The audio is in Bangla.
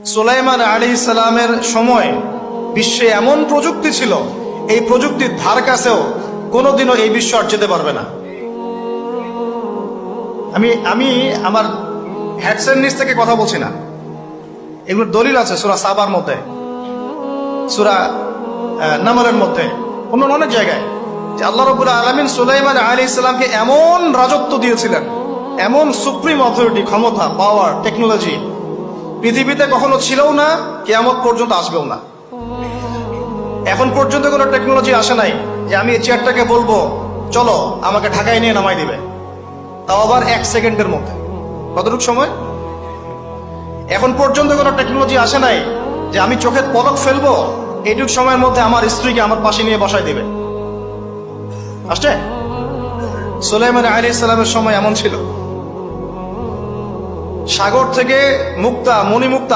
সুলাইমান আলাইহিস সালামের সময় বিশ্বে এমন প্রযুক্তি ছিল, এই প্রযুক্তির ধার কাছেও কোনোদিনও এই বিশ্ব আর যেতে পারবে না। আমি আমার হেডসেট নিচ থেকে কথা বলছি না, এগুলোর দলিল আছে সূরা সাবার মধ্যে, সূরা নামলের মধ্যে, অন্য অনেক জায়গায়, যে আল্লাহ রাব্বুল আলামিন সুলাইমান আলাইহিস সালামকে এমন রাজত্ব দিয়েছিলেন, এমন সুপ্রিম অথরিটি, ক্ষমতা, পাওয়ার, টেকনোলজি পৃথিবীতে কখনো ছিলও না, কিয়ামত পর্যন্ত আসবেও না। এখন পর্যন্ত কোনো টেকনোলজি আসে নাই যে আমি এই চেয়ারটাকে বলবো চলো আমাকে ঢাকায় নিয়ে নামাই দিবে, তাও আবার 1 সেকেন্ডের মধ্যে। কতটুকু সময়? এখন পর্যন্ত কোনো টেকনোলজি আসে নাই যে আমি চোখের পলক ফেলবো, এইটুক সময়ের মধ্যে আমার স্ত্রীকে আমার পাশে নিয়ে বসাই দিবে। আসছে? সুলাইমান আলাইহিস সালামের সময় এমন ছিল, সাগর থেকে মুক্তা, মণিমুক্তা